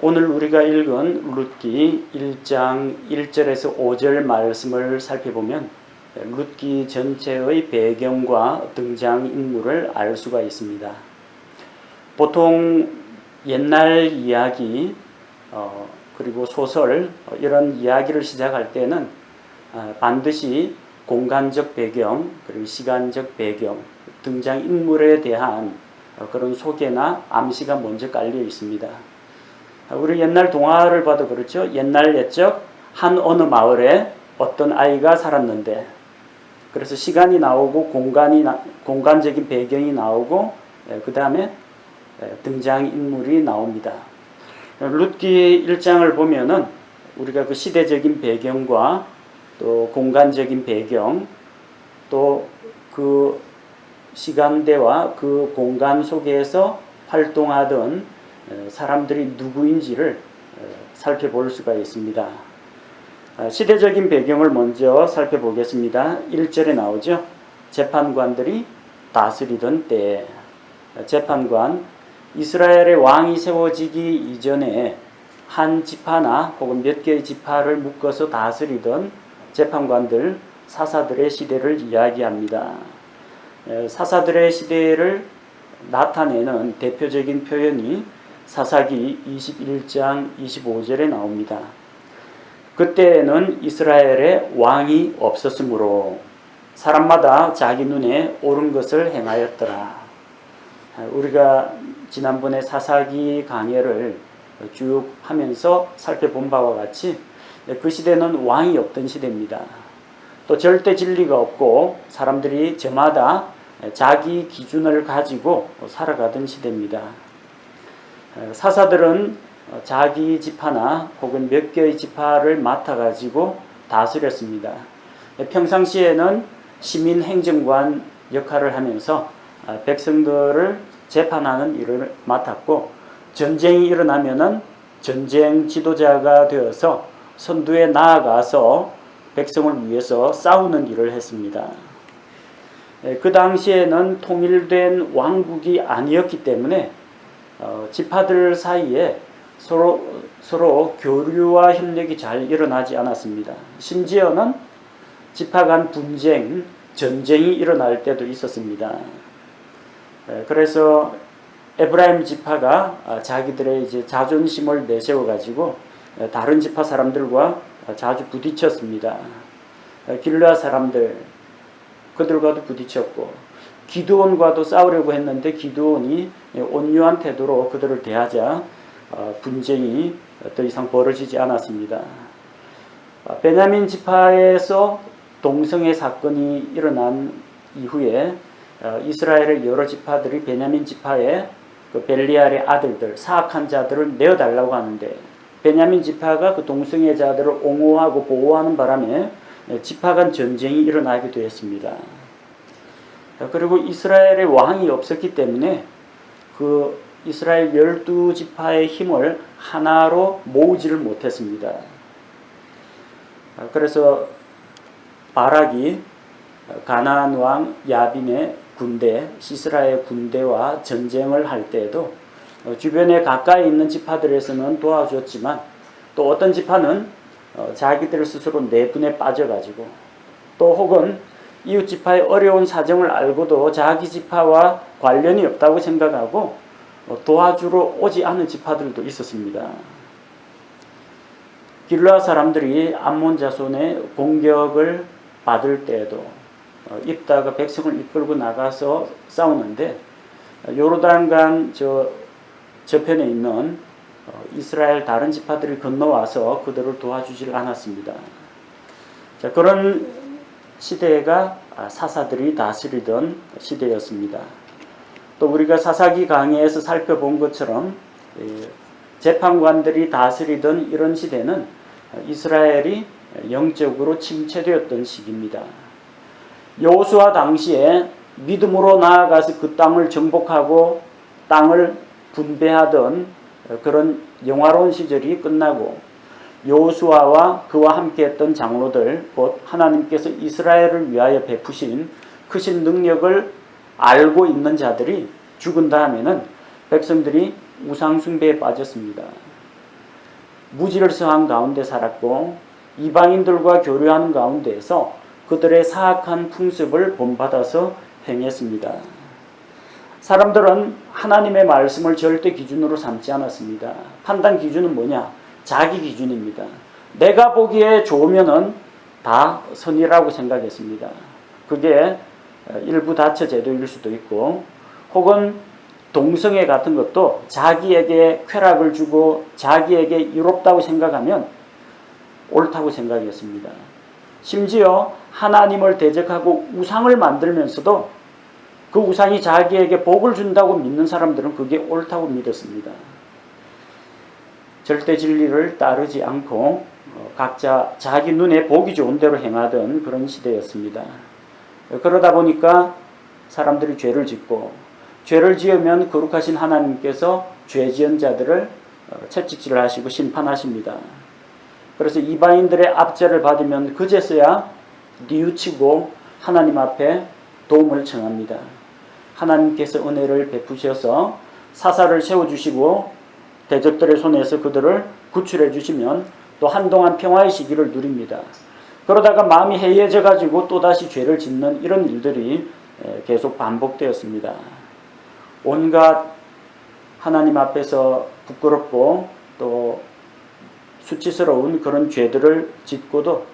오늘 우리가 읽은 룻기 1장 1절에서 5절 말씀을 살펴보면 룻기 전체의 배경과 등장인물을 알 수가 있습니다. 보통 옛날 이야기 그리고 소설 이런 이야기를 시작할 때는 반드시 공간적 배경 그리고 시간적 배경 등장인물에 대한 그런 소개나 암시가 먼저 깔려 있습니다. 우리 옛날 동화를 봐도 그렇죠. 옛날 옛적 한 어느 마을에 어떤 아이가 살았는데 그래서 시간이 나오고 공간적인 배경이 나오고 그 다음에 등장인물이 나옵니다. 룻기 1장을 보면은 우리가 그 시대적인 배경과 또 공간적인 배경 또 그 시간대와 그 공간 속에서 활동하던 사람들이 누구인지를 살펴볼 수가 있습니다. 시대적인 배경을 먼저 살펴보겠습니다. 1절에 나오죠. 재판관들이 다스리던 때에 재판관 이스라엘의 왕이 세워지기 이전에 한 지파나 혹은 몇 개의 지파를 묶어서 다스리던 재판관들 사사들의 시대를 이야기합니다. 사사들의 시대를 나타내는 대표적인 표현이 사사기 21장 25절에 나옵니다. 그때는 이스라엘에 왕이 없었으므로 사람마다 자기 눈에 옳은 것을 행하였더라. 우리가 지난번에 사사기 강해를 쭉 하면서 살펴본 바와 같이 그 시대는 왕이 없던 시대입니다. 또 절대 진리가 없고 사람들이 저마다 자기 기준을 가지고 살아가던 시대입니다. 사사들은 자기 지파나 혹은 몇 개의 지파를 맡아가지고 다스렸습니다. 평상시에는 시민행정관 역할을 하면서 백성들을 재판하는 일을 맡았고 전쟁이 일어나면은 전쟁 지도자가 되어서 선두에 나아가서 백성을 위해서 싸우는 일을 했습니다. 그 당시에는 통일된 왕국이 아니었기 때문에 지파들 사이에 서로 교류와 협력이 잘 일어나지 않았습니다. 심지어는 지파 간 분쟁, 전쟁이 일어날 때도 있었습니다. 그래서 에브라임 지파가 자기들의 이제 자존심을 내세워 가지고 다른 지파 사람들과 자주 부딪혔습니다. 길르앗 사람들 그들과도 부딪혔고 기드온과도 싸우려고 했는데 기드온이 온유한 태도로 그들을 대하자 분쟁이 더 이상 벌어지지 않았습니다. 베냐민 지파에서 동성애 사건이 일어난 이후에 이스라엘의 여러 지파들이 베냐민 지파에 그 벨리알의 아들들 사악한 자들을 내어달라고 하는데 베냐민 지파가 그 동성애자들을 옹호하고 보호하는 바람에 지파 간 전쟁이 일어나게 되었습니다. 그리고 이스라엘의 왕이 없었기 때문에 그 이스라엘 12지파의 힘을 하나로 모으지를 못했습니다. 그래서 바락이 가나안 왕 야빈의 군대, 시스라의 군대와 전쟁을 할 때에도 주변에 가까이 있는 지파들에서는 도와줬지만 또 어떤 지파는 자기들 스스로 내분에 빠져가지고 또 혹은 이웃 지파의 어려운 사정을 알고도 자기 지파와 관련이 없다고 생각하고 도와주러 오지 않은 지파들도 있었습니다. 길르앗 사람들이 암몬 자손의 공격을 받을 때에도 입다가 백성을 이끌고 나가서 싸우는데 요르단강 저편에 있는 이스라엘 다른 지파들이 건너와서 그들을 도와주질 않았습니다. 자, 그런 시대가 사사들이 다스리던 시대였습니다. 또 우리가 사사기 강해에서 살펴본 것처럼 재판관들이 다스리던 이런 시대는 이스라엘이 영적으로 침체되었던 시기입니다. 여호수아 당시에 믿음으로 나아가서 그 땅을 정복하고 땅을 분배하던 그런 영화로운 시절이 끝나고 여호수아와 그와 함께했던 장로들 곧 하나님께서 이스라엘을 위하여 베푸신 크신 능력을 알고 있는 자들이 죽은 다음에는 백성들이 우상 숭배에 빠졌습니다. 무질서한 가운데 살았고 이방인들과 교류하는 가운데에서 그들의 사악한 풍습을 본받아서 행했습니다. 사람들은 하나님의 말씀을 절대 기준으로 삼지 않았습니다. 판단 기준은 뭐냐? 자기 기준입니다. 내가 보기에 좋으면은 다 선이라고 생각했습니다. 그게 일부 다처 제도일 수도 있고, 혹은 동성애 같은 것도 자기에게 쾌락을 주고 자기에게 이롭다고 생각하면 옳다고 생각했습니다. 심지어 하나님을 대적하고 우상을 만들면서도 그 우상이 자기에게 복을 준다고 믿는 사람들은 그게 옳다고 믿었습니다. 절대 진리를 따르지 않고 각자 자기 눈에 보기 좋은 대로 행하던 그런 시대였습니다. 그러다 보니까 사람들이 죄를 짓고, 죄를 지으면 거룩하신 하나님께서 죄 지은 자들을 채찍질 하시고 심판하십니다. 그래서 이방인들의 압제를 받으면 그제서야 뉘우치고 하나님 앞에 도움을 청합니다. 하나님께서 은혜를 베푸셔서 사사를 세워주시고 대적들의 손에서 그들을 구출해 주시면 또 한동안 평화의 시기를 누립니다. 그러다가 마음이 해이해져 가지고 또다시 죄를 짓는 이런 일들이 계속 반복되었습니다. 온갖 하나님 앞에서 부끄럽고 또 수치스러운 그런 죄들을 짓고도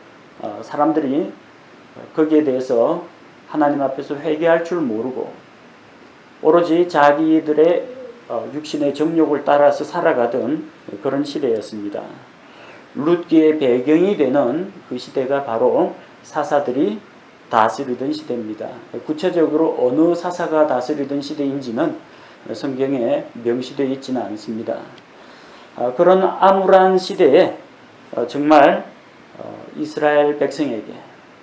사람들이 거기에 대해서 하나님 앞에서 회개할 줄 모르고 오로지 자기들의 육신의 정욕을 따라서 살아가던 그런 시대였습니다. 룻기의 배경이 되는 그 시대가 바로 사사들이 다스리던 시대입니다. 구체적으로 어느 사사가 다스리던 시대인지는 성경에 명시되어 있지는 않습니다. 그런 암울한 시대에 정말 이스라엘 백성에게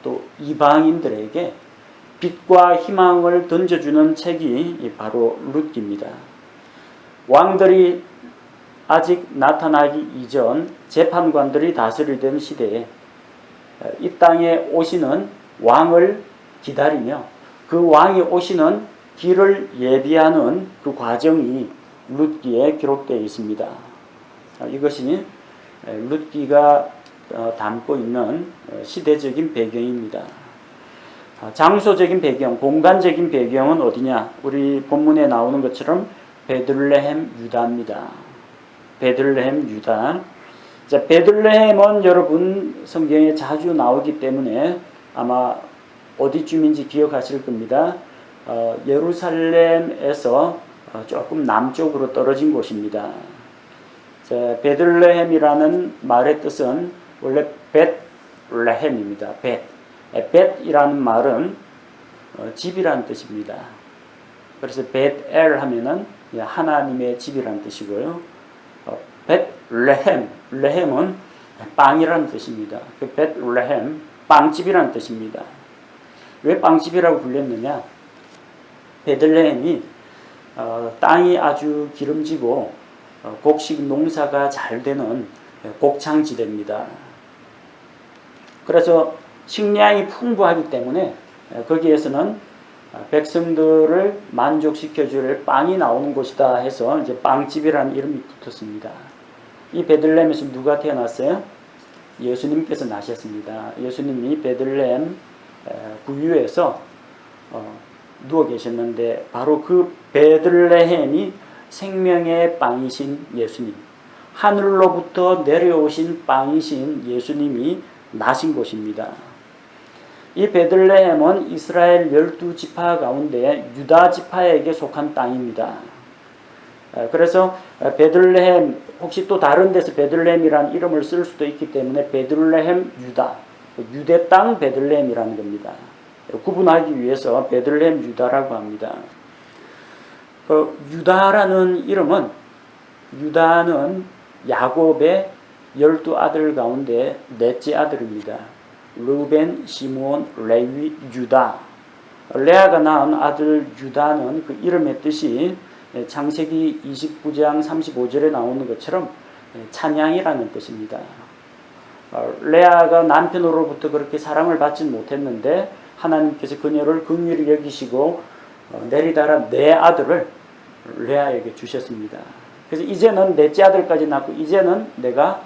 또 이방인들에게 빛과 희망을 던져주는 책이 바로 룻기입니다. 왕들이 아직 나타나기 이전 재판관들이 다스리던 시대에 이 땅에 오시는 왕을 기다리며 그 왕이 오시는 길을 예비하는 그 과정이 룻기에 기록되어 있습니다. 이것이 룻기가 담고 있는 시대적인 배경입니다. 장소적인 배경, 공간적인 배경은 어디냐? 우리 본문에 나오는 것처럼 베들레헴 유다입니다. 베들레헴 유다. 자, 베들레헴은 여러분 성경에 자주 나오기 때문에 아마 어디쯤인지 기억하실 겁니다. 예루살렘에서 조금 남쪽으로 떨어진 곳입니다. 자, 베들레헴이라는 말의 뜻은 원래 벳레헴입니다. 벳이라는 말은 집이라는 뜻입니다. 그래서 벳엘 하면은 하나님의 집이라는 뜻이고요. 벳레헴, 레헴은 빵이라는 뜻입니다. 그 벳레헴, 빵집이라는 뜻입니다. 왜 빵집이라고 불렸느냐? 베들레헴이 땅이 아주 기름지고 곡식 농사가 잘 되는 곡창지대입니다. 그래서 식량이 풍부하기 때문에 거기에서는 백성들을 만족시켜줄 빵이 나오는 곳이다 해서 이제 빵집이라는 이름이 붙었습니다. 이 베들레헴에서 누가 태어났어요? 예수님께서 나셨습니다. 예수님이 베들레헴 구유에서 누워 계셨는데 바로 그 베들레헴이 생명의 빵이신 예수님, 하늘로부터 내려오신 빵이신 예수님이 나신 곳입니다. 이 베들레헴은 이스라엘 12지파 가운데 유다 지파에게 속한 땅입니다. 그래서 베들레헴, 혹시 또 다른 데서 베들레헴이라는 이름을 쓸 수도 있기 때문에 베들레헴 유다, 유대 땅 베들레헴이라는 겁니다. 구분하기 위해서 베들레헴 유다라고 합니다. 유다라는 이름은, 유다는 야곱의 12아들 가운데 넷째 아들입니다. 르벤, 시므온, 레위, 유다. 레아가 낳은 아들 유다는 그 이름의 뜻이 창세기 29장 35절에 나오는 것처럼 찬양이라는 뜻입니다. 레아가 남편으로부터 그렇게 사랑을 받지 못했는데 하나님께서 그녀를 긍휼히 여기시고 내리달아 네 아들을 레아에게 주셨습니다. 그래서 이제는 넷째 아들까지 낳고 이제는 내가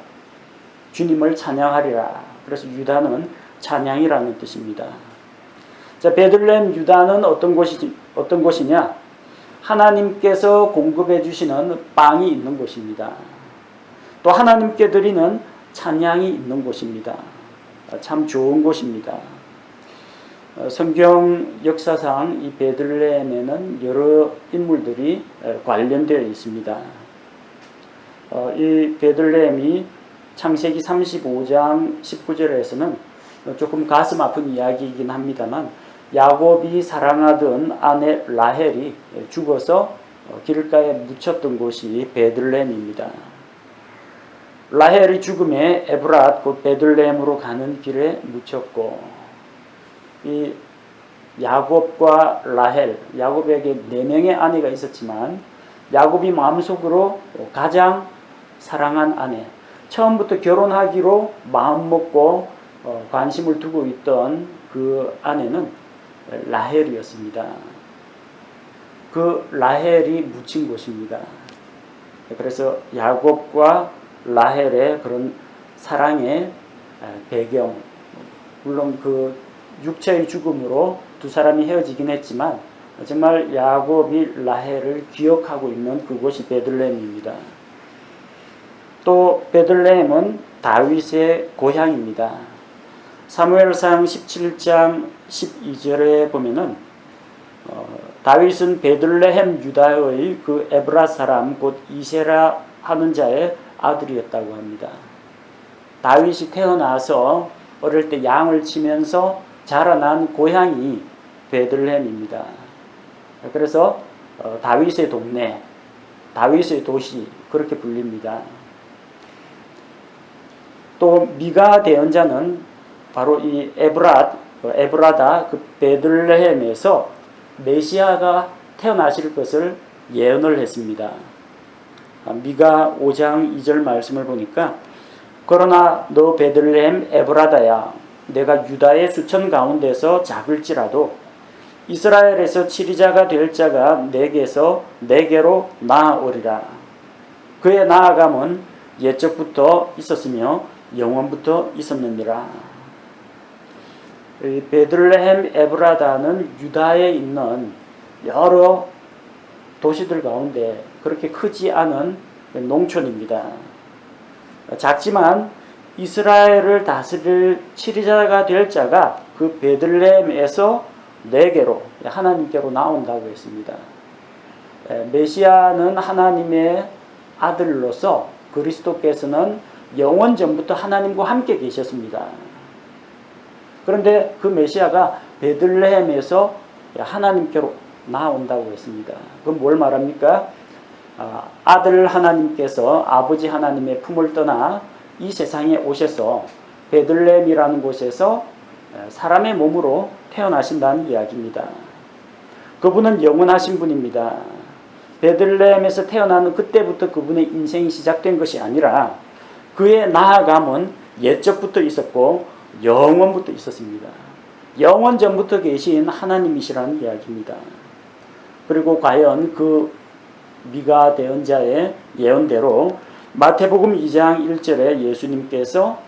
주님을 찬양하리라. 그래서 유다는 찬양이라는 뜻입니다. 자, 베들레헴 유다는 어떤 곳이냐? 하나님께서 공급해 주시는 빵이 있는 곳입니다. 또 하나님께 드리는 찬양이 있는 곳입니다. 참 좋은 곳입니다. 성경 역사상 이 베들레헴에는 여러 인물들이 관련되어 있습니다. 이 베들레헴이 창세기 35장 19절에서는 조금 가슴 아픈 이야기이긴 합니다만 야곱이 사랑하던 아내 라헬이 죽어서 길가에 묻혔던 곳이 베들레헴입니다. 라헬의 죽음에 에브랏 곧 베들레헴으로 가는 길에 묻혔고 이 야곱과 라헬, 야곱에게 4명의 아내가 있었지만 야곱이 마음속으로 가장 사랑한 아내, 처음부터 결혼하기로 마음먹고 관심을 두고 있던 그 아내는 라헬이었습니다. 그 라헬이 묻힌 곳입니다. 그래서 야곱과 라헬의 그런 사랑의 배경, 물론 그 육체의 죽음으로 두 사람이 헤어지긴 했지만 정말 야곱이 라헬을 기억하고 있는 그곳이 베들레헴입니다. 또 베들레헴은 다윗의 고향입니다. 사무엘상 17장 12절에 보면은 다윗은 베들레헴 유다의 그 에브라 사람 곧 이세라 하는 자의 아들이었다고 합니다. 다윗이 태어나서 어릴 때 양을 치면서 자라난 고향이 베들레헴입니다. 그래서 다윗의 동네, 다윗의 도시 그렇게 불립니다. 또 미가 대언자는 바로 이 에브라다 그 베들레헴에서 메시아가 태어나실 것을 예언을 했습니다. 미가 5장 2절 말씀을 보니까 그러나 너 베들레헴 에브라다야 내가 유다의 수천 가운데서 작을지라도 이스라엘에서 치리자가 될 자가 내게로 나아오리라. 그의 나아감은 옛적부터 있었으며 영원부터 있었느니라. 베들레헴 에브라다는 유다에 있는 여러 도시들 가운데 그렇게 크지 않은 농촌입니다. 작지만 이스라엘을 다스릴 치리자가 될 자가 그 베들레헴에서 내게로 하나님께로 나온다고 했습니다. 메시아는 하나님의 아들로서 그리스도께서는 영원 전부터 하나님과 함께 계셨습니다. 그런데 그 메시아가 베들레헴에서 하나님께로 나온다고 했습니다. 그럼 뭘 말합니까? 아들 하나님께서 아버지 하나님의 품을 떠나 이 세상에 오셔서 베들레헴이라는 곳에서 사람의 몸으로 태어나신다는 이야기입니다. 그분은 영원하신 분입니다. 베들레헴에서 태어나는 그때부터 그분의 인생이 시작된 것이 아니라 그의 나아감은 옛적부터 있었고 영원부터 있었습니다. 영원 전부터 계신 하나님이시라는 이야기입니다. 그리고 과연 그 미가 대언자의 예언대로 마태복음 2장 1절에 예수님께서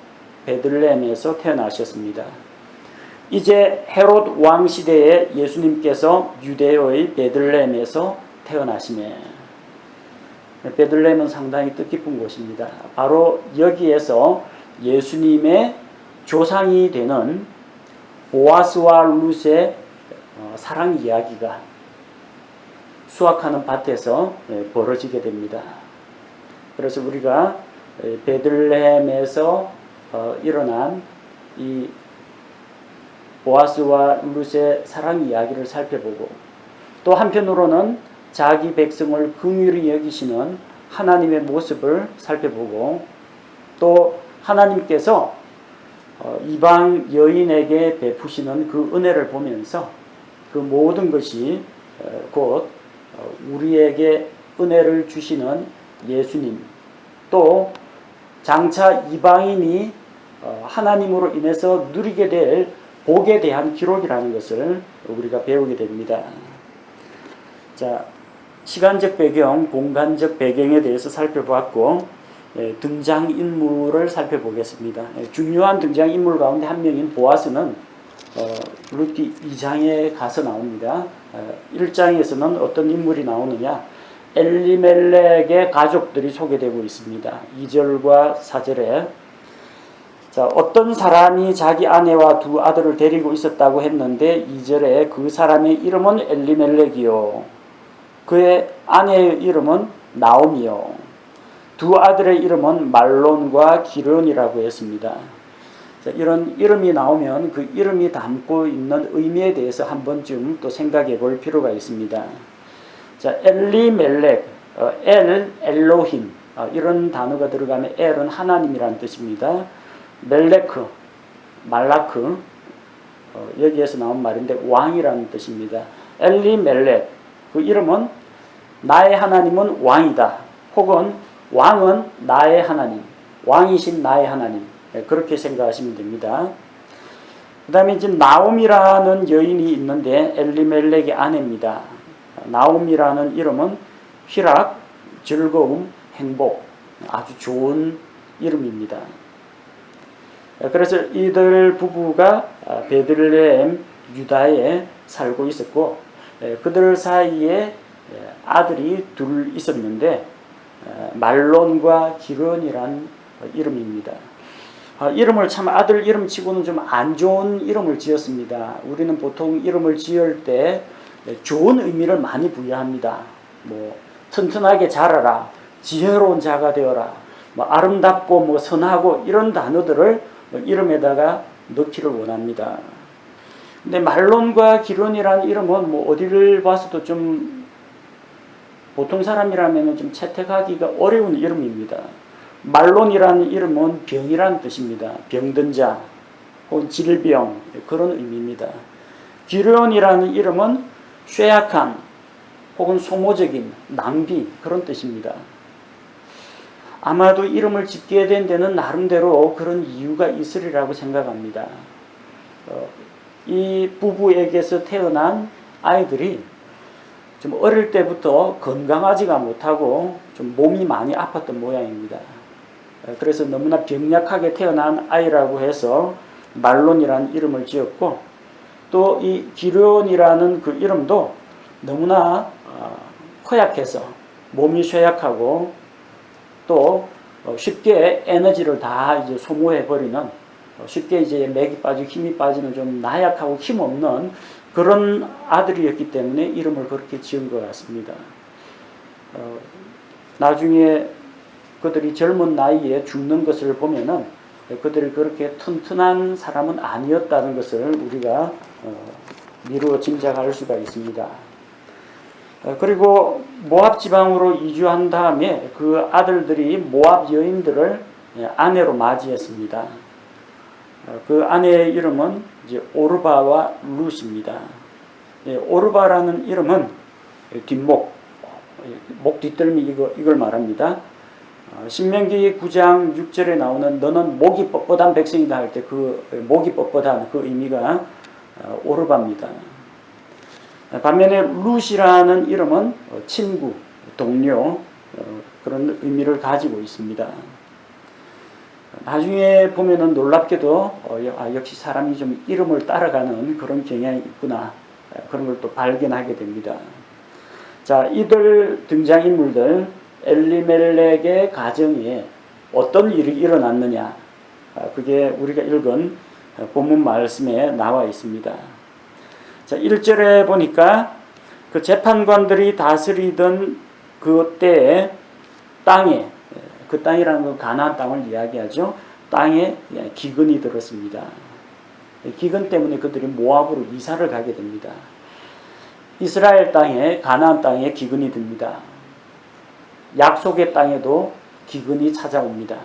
베들레헴에서 태어나셨습니다. 이제 헤롯 왕 시대에 예수님께서 유대의 베들레헴에서 태어나시네. 베들레헴은 상당히 뜻깊은 곳입니다. 바로 여기에서 예수님의 조상이 되는 보아스와 룻의 사랑 이야기가 수확하는 밭에서 벌어지게 됩니다. 그래서 우리가 베들레헴에서 일어난 이 보아스와 룻의 사랑 이야기를 살펴보고 또 한편으로는 자기 백성을 긍휼히 여기시는 하나님의 모습을 살펴보고 또 하나님께서 이방 여인에게 베푸시는 그 은혜를 보면서 그 모든 것이 곧 우리에게 은혜를 주시는 예수님 또 장차 이방인이 하나님으로 인해서 누리게 될 복에 대한 기록이라는 것을 우리가 배우게 됩니다. 자, 시간적 배경, 공간적 배경에 대해서 살펴보았고 등장인물을 살펴보겠습니다. 중요한 등장인물 가운데 한 명인 보아스는 룻기 2장에 가서 나옵니다. 1장에서는 어떤 인물이 나오느냐, 엘리멜렉의 가족들이 소개되고 있습니다. 2절과 4절에 자, 어떤 사람이 자기 아내와 두 아들을 데리고 있었다고 했는데 2절에 그 사람의 이름은 엘리멜렉이요 그의 아내의 이름은 나오미요 두 아들의 이름은 말론과 기르온이라고 했습니다. 자, 이런 이름이 나오면 그 이름이 담고 있는 의미에 대해서 한 번쯤 또 생각해 볼 필요가 있습니다. 자, 엘리멜렉, 엘로힘 이런 단어가 들어가면 엘은 하나님이라는 뜻입니다. 멜레크, 말라크 여기에서 나온 말인데 왕이라는 뜻입니다. 엘리멜렉 그 이름은 나의 하나님은 왕이다. 혹은 왕은 나의 하나님, 왕이신 나의 하나님 그렇게 생각하시면 됩니다. 그 다음에 이제 나옴이라는 여인이 있는데 엘리멜렉의 아내입니다. 나옴이라는 이름은 희락, 즐거움, 행복 아주 좋은 이름입니다. 그래서 이들 부부가 베들레헴 유다에 살고 있었고 그들 사이에 아들이 둘 있었는데 말론과 기르온이란 이름입니다. 이름을 참 아들 이름 치고는 좀 안 좋은 이름을 지었습니다. 우리는 보통 이름을 지을 때 좋은 의미를 많이 부여합니다. 뭐 튼튼하게 자라라, 지혜로운 자가 되어라, 뭐 아름답고 뭐 선하고 이런 단어들을 이름에다가 넣기를 원합니다. 근데 말론과 기론이라는 이름은 뭐 어디를 봐서도 좀 보통 사람이라면 좀 채택하기가 어려운 이름입니다. 말론이라는 이름은 병이라는 뜻입니다. 병든 자 혹은 질병 그런 의미입니다. 기론이라는 이름은 쇠약한 혹은 소모적인 낭비 그런 뜻입니다. 아마도 이름을 짓게 된 데는 나름대로 그런 이유가 있으리라고 생각합니다. 이 부부에게서 태어난 아이들이 좀 어릴 때부터 건강하지가 못하고 좀 몸이 많이 아팠던 모양입니다. 그래서 너무나 병약하게 태어난 아이라고 해서 말론이라는 이름을 지었고 또 이 기르온이라는 그 이름도 너무나 허약해서 몸이 쇠약하고 또 쉽게 에너지를 다 이제 소모해버리는 쉽게 이제 맥이 빠지고 힘이 빠지는 좀 나약하고 힘없는 그런 아들이었기 때문에 이름을 그렇게 지은 것 같습니다. 나중에 그들이 젊은 나이에 죽는 것을 보면은 그들이 그렇게 튼튼한 사람은 아니었다는 것을 우리가 미루어 짐작할 수가 있습니다. 그리고 모압 지방으로 이주한 다음에 그 아들들이 모압 여인들을 아내로 맞이했습니다. 그 아내의 이름은 이제 오르바와 룻입니다. 오르바라는 이름은 뒷목, 목 뒷덜미 이걸 말합니다. 신명기 9장 6절에 나오는 너는 목이 뻣뻣한 백성이다 할 때 그 목이 뻣뻣한 그 의미가 오르바입니다. 반면에 룻이라는 이름은 친구, 동료 그런 의미를 가지고 있습니다. 나중에 보면은 놀랍게도 역시 사람이 좀 이름을 따라가는 그런 경향이 있구나 그런 걸 또 발견하게 됩니다. 자, 이들 등장인물들 엘리멜렉의 가정에 어떤 일이 일어났느냐 그게 우리가 읽은 본문 말씀에 나와 있습니다. 자, 1절에 보니까 그 재판관들이 다스리던 그 때에 땅에 그 땅이라는 건 가나안 땅을 이야기하죠. 땅에 기근이 들었습니다. 기근 때문에 그들이 모압으로 이사를 가게 됩니다. 이스라엘 땅에 가나안 땅에 기근이 듭니다. 약속의 땅에도 기근이 찾아옵니다.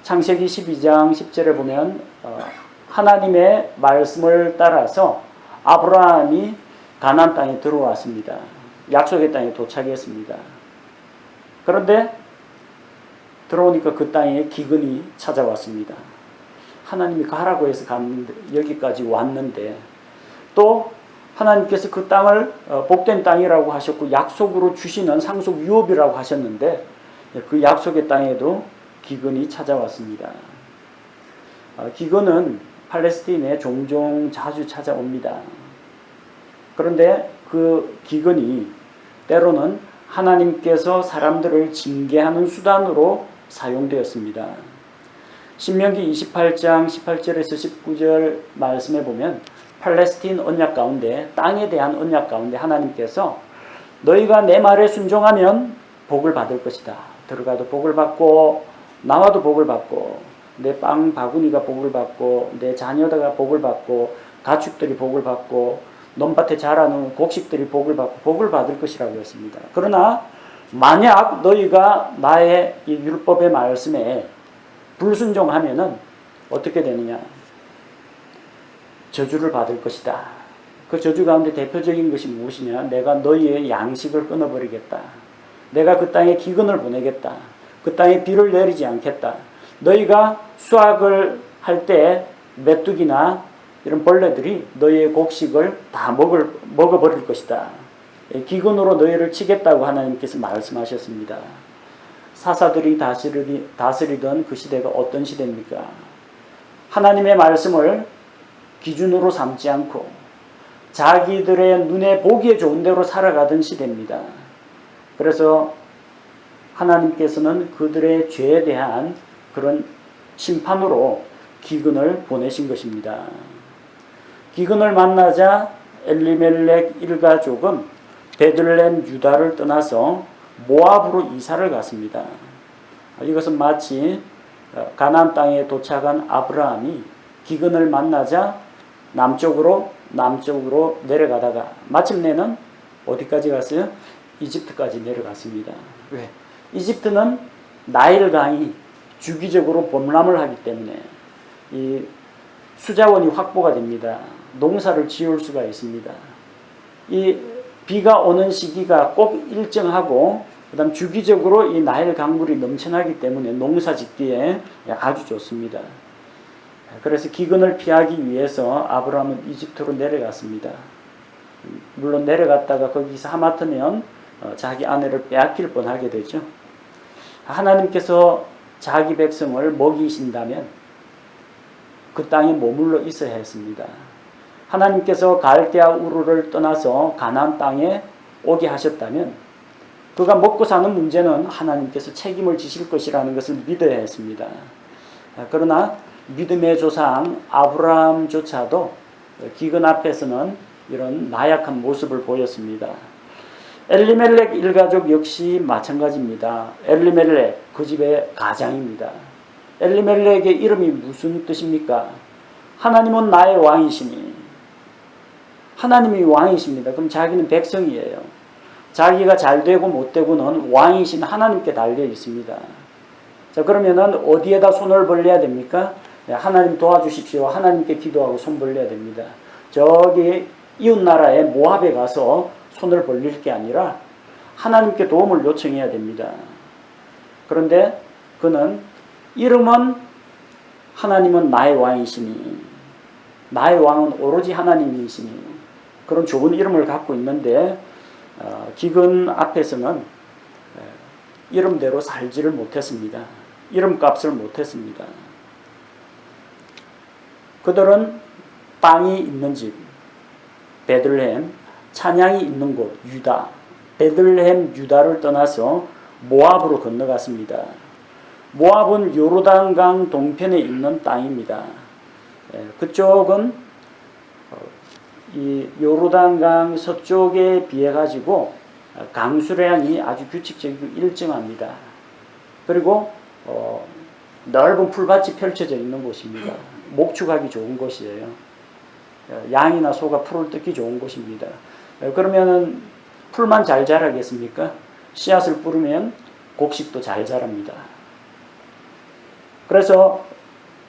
창세기 12장 10절에 보면 하나님의 말씀을 따라서 아브라함이 가나안 땅에 들어왔습니다. 약속의 땅에 도착했습니다. 그런데 들어오니까 그 땅에 기근이 찾아왔습니다. 하나님이 가라고 해서 갔는데 여기까지 왔는데 또 하나님께서 그 땅을 복된 땅이라고 하셨고 약속으로 주시는 상속 유업이라고 하셨는데 그 약속의 땅에도 기근이 찾아왔습니다. 기근은 팔레스틴에 종종 자주 찾아옵니다. 그런데 그 기근이 때로는 하나님께서 사람들을 징계하는 수단으로 사용되었습니다. 신명기 28장 18절에서 19절 말씀에 보면 팔레스틴 언약 가운데, 땅에 대한 언약 가운데 하나님께서 너희가 내 말에 순종하면 복을 받을 것이다. 들어가도 복을 받고 나와도 복을 받고 내 빵 바구니가 복을 받고 내 자녀가 복을 받고 가축들이 복을 받고 논밭에 자라는 곡식들이 복을 받고 복을 받을 것이라고 했습니다. 그러나 만약 너희가 나의 이 율법의 말씀에 불순종하면은 어떻게 되느냐? 저주를 받을 것이다. 그 저주 가운데 대표적인 것이 무엇이냐? 내가 너희의 양식을 끊어버리겠다. 내가 그 땅에 기근을 보내겠다. 그 땅에 비를 내리지 않겠다. 너희가 수확을 할 때 메뚜기나 이런 벌레들이 너희의 곡식을 다 먹어버릴 것이다. 기근으로 너희를 치겠다고 하나님께서 말씀하셨습니다. 사사들이 다스리던 그 시대가 어떤 시대입니까? 하나님의 말씀을 기준으로 삼지 않고 자기들의 눈에 보기에 좋은 대로 살아가던 시대입니다. 그래서 하나님께서는 그들의 죄에 대한 그런 심판으로 기근을 보내신 것입니다. 기근을 만나자 엘리멜렉 일가족은 베들레헴 유다를 떠나서 모압으로 이사를 갔습니다. 이것은 마치 가나안 땅에 도착한 아브라함이 기근을 만나자 남쪽으로 내려가다가 마침내는 어디까지 갔어요? 이집트까지 내려갔습니다. 왜? 이집트는 나일강이 주기적으로 범람을 하기 때문에 이 수자원이 확보가 됩니다. 농사를 지을 수가 있습니다. 이 비가 오는 시기가 꼭 일정하고 그다음 주기적으로 이 나일 강물이 넘쳐나기 때문에 농사 짓기에 아주 좋습니다. 그래서 기근을 피하기 위해서 아브라함은 이집트로 내려갔습니다. 물론 내려갔다가 거기서 하마터면 자기 아내를 빼앗길 뻔하게 되죠. 하나님께서 자기 백성을 먹이신다면 그 땅에 머물러 있어야 했습니다. 하나님께서 갈대아 우르를 떠나서 가나안 땅에 오게 하셨다면 그가 먹고 사는 문제는 하나님께서 책임을 지실 것이라는 것을 믿어야 했습니다. 그러나 믿음의 조상 아브라함조차도 기근 앞에서는 이런 나약한 모습을 보였습니다. 엘리멜렉 일가족 역시 마찬가지입니다. 엘리멜렉 그 집의 가장입니다. 엘리멜렉의 이름이 무슨 뜻입니까? 하나님은 나의 왕이시니. 하나님이 왕이십니다. 그럼 자기는 백성이에요. 자기가 잘되고 못되고는 왕이신 하나님께 달려 있습니다. 자, 그러면은 어디에다 손을 벌려야 됩니까? 하나님 도와주십시오. 하나님께 기도하고 손 벌려야 됩니다. 저기 이웃나라의 모압에 가서 손을 벌릴 게 아니라 하나님께 도움을 요청해야 됩니다. 그런데 그는 이름은 하나님은 나의 왕이시니, 나의 왕은 오로지 하나님이시니 그런 좋은 이름을 갖고 있는데 기근 앞에서는 이름대로 살지를 못했습니다. 이름값을 못했습니다. 그들은 땅이 있는 집 베들레헴, 찬양이 있는 곳 유다, 베들레헴 유다를 떠나서 모압으로 건너갔습니다. 모압은 요르단강 동편에 있는 땅입니다. 그쪽은 이 요르단강 서쪽에 비해 가지고 강수량이 아주 규칙적이고 일정합니다. 그리고 넓은 풀밭이 펼쳐져 있는 곳입니다. 목축하기 좋은 곳이에요. 양이나 소가 풀을 뜯기 좋은 곳입니다. 그러면은 풀만 잘 자라겠습니까? 씨앗을 뿌리면 곡식도 잘 자랍니다. 그래서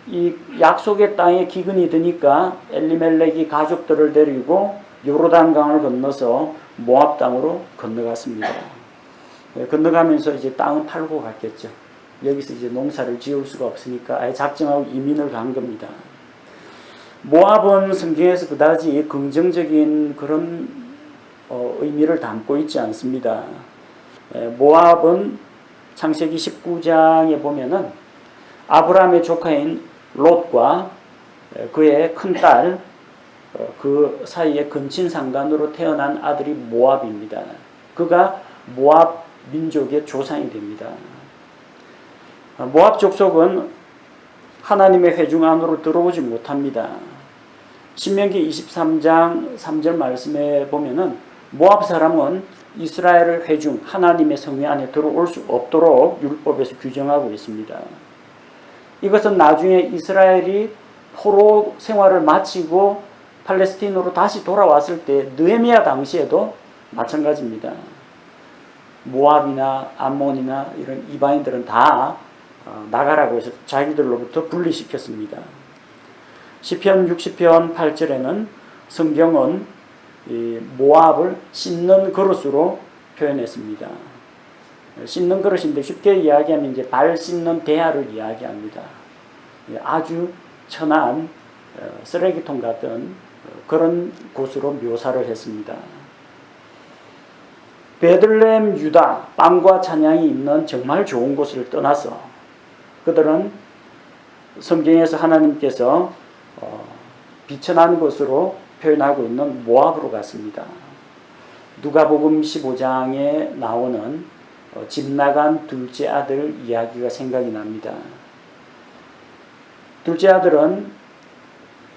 이 약속의 땅에 기근이 드니까 엘리멜렉이 가족들을 데리고 요르단강을 건너서 모압 땅으로 건너갔습니다. 건너가면서 이제 땅은 팔고 갔겠죠. 여기서 이제 농사를 지을 수가 없으니까 아예 작정하고 이민을 간 겁니다. 모압은 성경에서 그다지 긍정적인 그런 의미를 담고 있지 않습니다. 모압은 창세기 19장에 보면은 아브라함의 조카인 롯과 그의 큰딸 그 사이에 근친상간으로 태어난 아들이 모압입니다. 그가 모압 민족의 조상이 됩니다. 모압 족속은 하나님의 회중 안으로 들어오지 못합니다. 신명기 23장 3절 말씀에 보면은 모압 사람은 이스라엘을 회중 하나님의 성회 안에 들어올 수 없도록 율법에서 규정하고 있습니다. 이것은 나중에 이스라엘이 포로 생활을 마치고 팔레스틴으로 다시 돌아왔을 때 느헤미야 당시에도 마찬가지입니다. 모압이나 암몬이나 이런 이방인들은 다 나가라고 해서 자기들로부터 분리시켰습니다. 시편 60편 8절에는 성경은 이 모압을 씻는 그릇으로 표현했습니다. 씻는 그릇인데 쉽게 이야기하면 이제 발 씻는 대야를 이야기합니다. 아주 천한 쓰레기통 같은 그런 곳으로 묘사를 했습니다. 베들레헴 유다 빵과 찬양이 있는 정말 좋은 곳을 떠나서 그들은 성경에서 하나님께서 비천한 곳으로 표현하고 있는 모압으로 갔습니다. 누가복음 15장에 나오는 집 나간 둘째 아들 이야기가 생각이 납니다. 둘째 아들은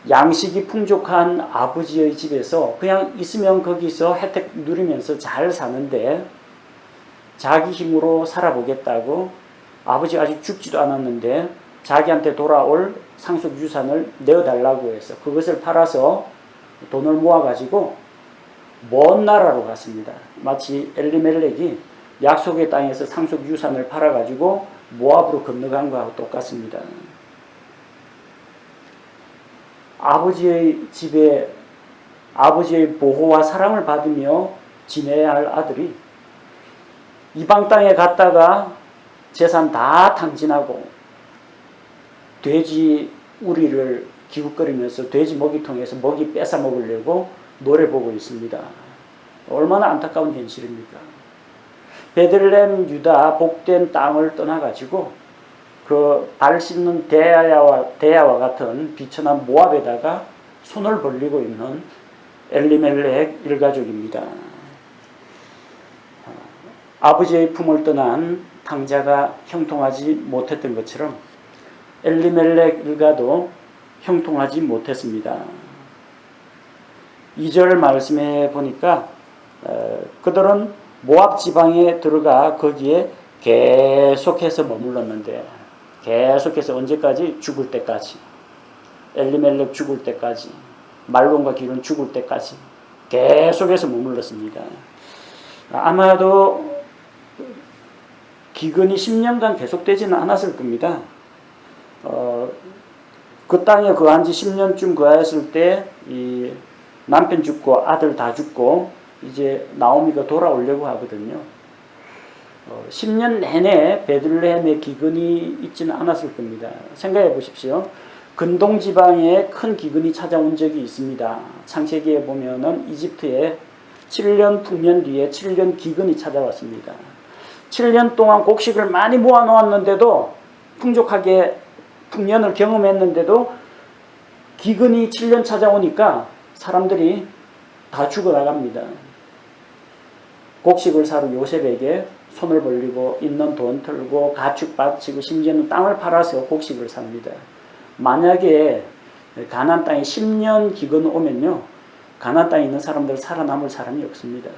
양식이 풍족한 아버지의 집에서 그냥 있으면 거기서 혜택 누리면서 잘 사는데 자기 힘으로 살아보겠다고 아버지가 아직 죽지도 않았는데 자기한테 돌아올 상속 유산을 내어달라고 해서 그것을 팔아서 돈을 모아가지고 먼 나라로 갔습니다. 마치 엘리멜렉이 약속의 땅에서 상속 유산을 팔아가지고 모압으로 건너간 것하고 똑같습니다. 아버지의 집에 아버지의 보호와 사랑을 받으며 지내야 할 아들이 이방 땅에 갔다가 재산 다 탕진하고 돼지 우리를 기웃거리면서 돼지 먹이통에서 먹이 뺏어 먹으려고 노래 보고 있습니다. 얼마나 안타까운 현실입니까? 베들레헴 유다 복된 땅을 떠나가지고 그 발 씻는 대야와 같은 비천한 모압에다가 손을 벌리고 있는 엘리멜렉 일가족입니다. 아버지의 품을 떠난 탕자가 형통하지 못했던 것처럼 엘리멜렉 일가도 형통하지 못했습니다. 2절 말씀에 보니까 그들은 모압 지방에 들어가 거기에 계속해서 머물렀는데 계속해서 언제까지? 죽을 때까지. 엘리멜렉 죽을 때까지. 말론과 기론 죽을 때까지 계속해서 머물렀습니다. 아마도 기근이 10년간 계속되지는 않았을 겁니다. 그 땅에 거한 지 10년쯤 거하였을 때 이 남편 죽고 아들 다 죽고 이제 나오미가 돌아오려고 하거든요. 10년 내내 베들레헴에 기근이 있지는 않았을 겁니다. 생각해 보십시오. 근동 지방에 큰 기근이 찾아온 적이 있습니다. 창세기에 보면은 이집트에 7년 풍년 뒤에 7년 기근이 찾아왔습니다. 7년 동안 곡식을 많이 모아 놓았는데도 풍족하게 풍년을 경험했는데도 기근이 7년 찾아오니까 사람들이 다 죽어나갑니다. 곡식을 사러 요셉에게 손을 벌리고 있는 돈 털고 가축 바치고 심지어는 땅을 팔아서 곡식을 삽니다. 만약에 가나안 땅에 10년 기근 오면요, 가나안 땅에 있는 사람들 살아남을 사람이 없습니다.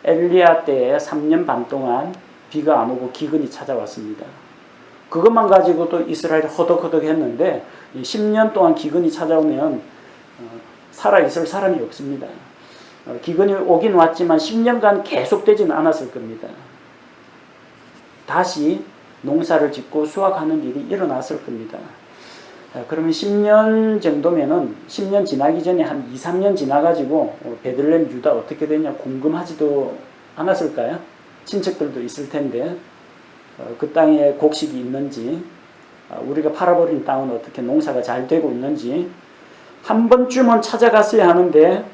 엘리야 때에 3년 반 동안 비가 안 오고 기근이 찾아왔습니다. 그것만 가지고도 이스라엘이 허덕허덕 했는데 10년 동안 기근이 찾아오면 살아있을 사람이 없습니다. 기근이 오긴 왔지만 10년간 계속되지는 않았을 겁니다. 다시 농사를 짓고 수확하는 일이 일어났을 겁니다. 그러면 10년 정도면은 10년 지나기 전에 한 2, 3년 지나가지고 베들레헴 유다 어떻게 되냐 궁금하지도 않았을까요? 친척들도 있을 텐데 그 땅에 곡식이 있는지 우리가 팔아버린 땅은 어떻게 농사가 잘 되고 있는지 한 번쯤은 찾아갔어야 하는데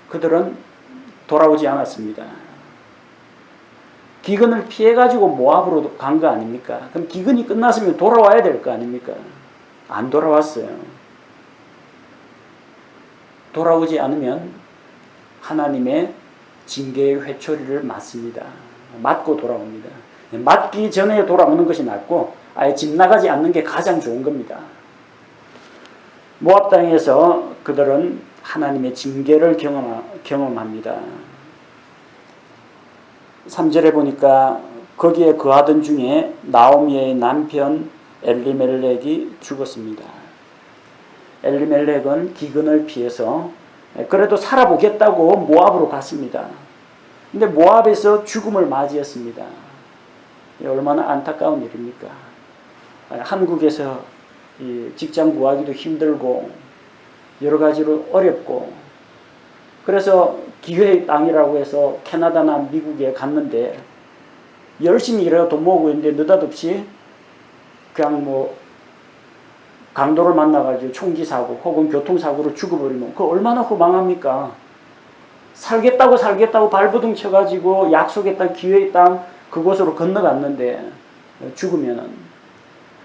그들은 돌아오지 않았습니다. 기근을 피해가지고 모압으로 간 거 아닙니까? 그럼 기근이 끝났으면 돌아와야 될 거 아닙니까? 안 돌아왔어요. 돌아오지 않으면 하나님의 징계의 회초리를 맞습니다. 맞고 돌아옵니다. 맞기 전에 돌아오는 것이 낫고 아예 집 나가지 않는 게 가장 좋은 겁니다. 모압 땅에서 그들은 하나님의 징계를 경험합니다. 3절에 보니까 거기에 거하던 중에 나오미의 남편 엘리멜렉이 죽었습니다. 엘리멜렉은 기근을 피해서 그래도 살아보겠다고 모압으로 갔습니다. 근데 모압에서 죽음을 맞이했습니다. 얼마나 안타까운 일입니까? 한국에서 직장 구하기도 힘들고 여러 가지로 어렵고 그래서 기회의 땅이라고 해서 캐나다나 미국에 갔는데 열심히 일해서 돈 모으고 있는데 느닷없이 그냥 뭐 강도를 만나가지고 총기 사고 혹은 교통사고로 죽어버리면 그거 얼마나 허망합니까? 살겠다고 발버둥 쳐가지고 약속했던 기회의 땅 그곳으로 건너갔는데 죽으면은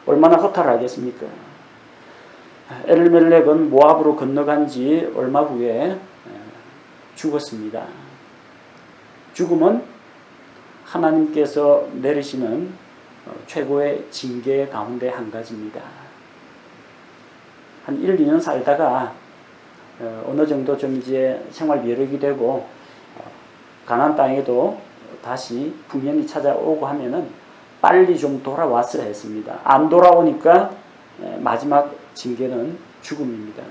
얼마나 허탈하겠습니까? 엘리멜렉은 모압으로 건너간 지 얼마 후에 죽었습니다. 죽음은 하나님께서 내리시는 최고의 징계 가운데 한 가지입니다. 한 1, 2년 살다가 어느 정도 좀 이제 생활 여력이 되고 가나안 땅에도 다시 풍년이 찾아오고 하면은 빨리 좀 돌아왔어야 했습니다. 안 돌아오니까 마지막 징계는 죽음입니다.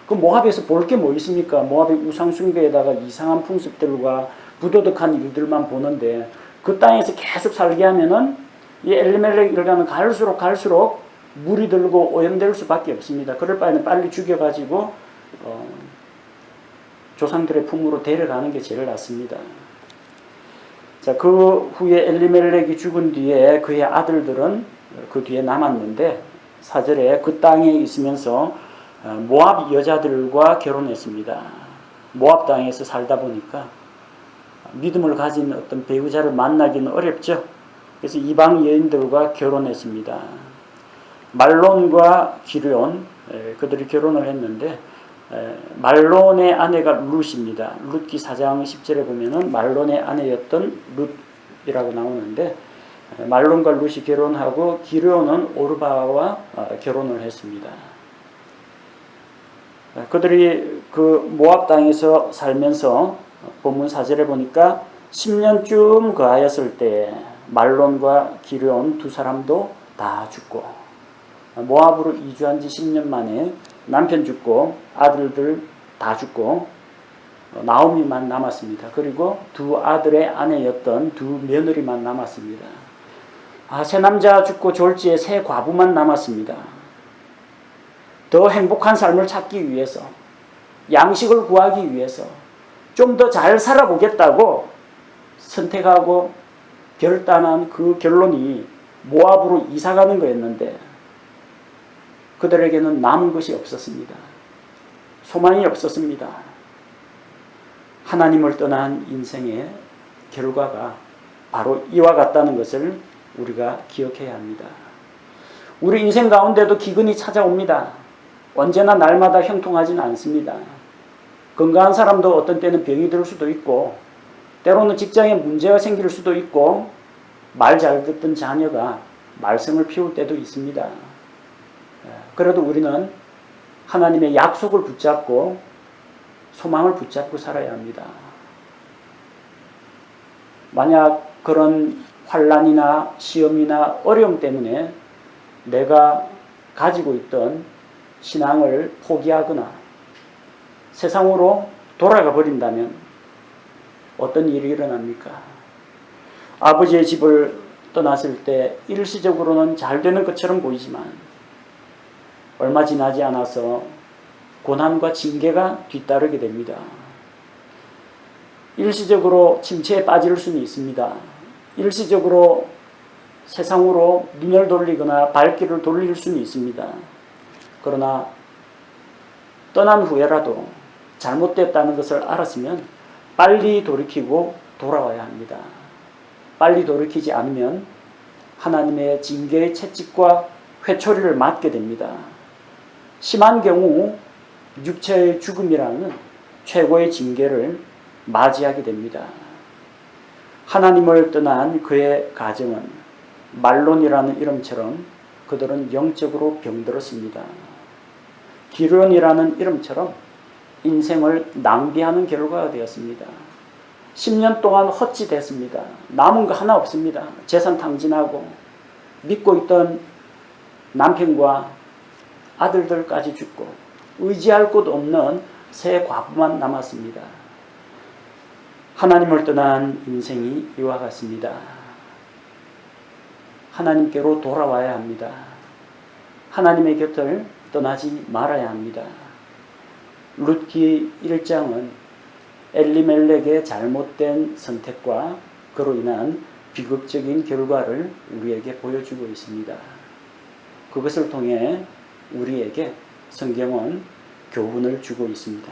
그 모압에서 볼 게 뭐 있습니까? 모압의 우상숭배에다가 이상한 풍습들과 부도덕한 일들만 보는데 그 땅에서 계속 살게 하면은 이 엘리멜렉 일가는 갈수록 물이 들고 오염될 수밖에 없습니다. 그럴 바에는 빨리 죽여가지고 조상들의 품으로 데려가는 게 제일 낫습니다. 자, 그 후에 엘리멜렉이 죽은 뒤에 그의 아들들은 그 뒤에 남았는데 4절에 그 땅에 있으면서 모압 여자들과 결혼했습니다. 모압 땅에서 살다 보니까 믿음을 가진 어떤 배우자를 만나기는 어렵죠. 그래서 이방 여인들과 결혼했습니다. 말론과 기르온 그들이 결혼을 했는데 말론의 아내가 룻입니다. 룻기 4장 10절에 보면은 말론의 아내였던 룻이라고 나오는데 말론과 룻이 결혼하고 기르온은 오르바와 결혼을 했습니다. 그들이 그 모압 땅에서 살면서 본문 4절에 보니까 10년쯤 거하였을 때 말론과 기르온 두 사람도 다 죽고 모압으로 이주한 지 10년 만에 남편 죽고 아들들 다 죽고 나오미만 남았습니다. 그리고 두 아들의 아내였던 두 며느리만 남았습니다. 새 남자 죽고 졸지에 새 과부만 남았습니다. 더 행복한 삶을 찾기 위해서 양식을 구하기 위해서 좀 더 잘 살아보겠다고 선택하고 결단한 그 결론이 모압으로 이사가는 거였는데 그들에게는 남은 것이 없었습니다. 소망이 없었습니다. 하나님을 떠난 인생의 결과가 바로 이와 같다는 것을 우리가 기억해야 합니다. 우리 인생 가운데도 기근이 찾아옵니다. 언제나 날마다 형통하지는 않습니다. 건강한 사람도 어떤 때는 병이 들 수도 있고 때로는 직장에 문제가 생길 수도 있고 말 잘 듣던 자녀가 말썽을 피울 때도 있습니다. 그래도 우리는 하나님의 약속을 붙잡고 소망을 붙잡고 살아야 합니다. 만약 그런 환난이나 시험이나 어려움 때문에 내가 가지고 있던 신앙을 포기하거나 세상으로 돌아가 버린다면 어떤 일이 일어납니까? 아버지의 집을 떠났을 때 일시적으로는 잘 되는 것처럼 보이지만 얼마 지나지 않아서 고난과 징계가 뒤따르게 됩니다. 일시적으로 침체에 빠질 수는 있습니다. 일시적으로 세상으로 눈을 돌리거나 발길을 돌릴 수는 있습니다. 그러나 떠난 후에라도 잘못됐다는 것을 알았으면 빨리 돌이키고 돌아와야 합니다. 빨리 돌이키지 않으면 하나님의 징계의 채찍과 회초리를 맞게 됩니다. 심한 경우 육체의 죽음이라는 최고의 징계를 맞이하게 됩니다. 하나님을 떠난 그의 가정은 말론이라는 이름처럼 그들은 영적으로 병들었습니다. 기론이라는 이름처럼 인생을 낭비하는 결과가 되었습니다. 10년 동안 헛짓했습니다. 남은 거 하나 없습니다. 재산 탕진하고 믿고 있던 남편과 아들들까지 죽고 의지할 곳 없는 새 과부만 남았습니다. 하나님을 떠난 인생이 이와 같습니다. 하나님께로 돌아와야 합니다. 하나님의 곁을 떠나지 말아야 합니다. 룻기 1장은 엘리멜렉의 잘못된 선택과 그로 인한 비극적인 결과를 우리에게 보여주고 있습니다. 그것을 통해 우리에게 성경은 교훈을 주고 있습니다.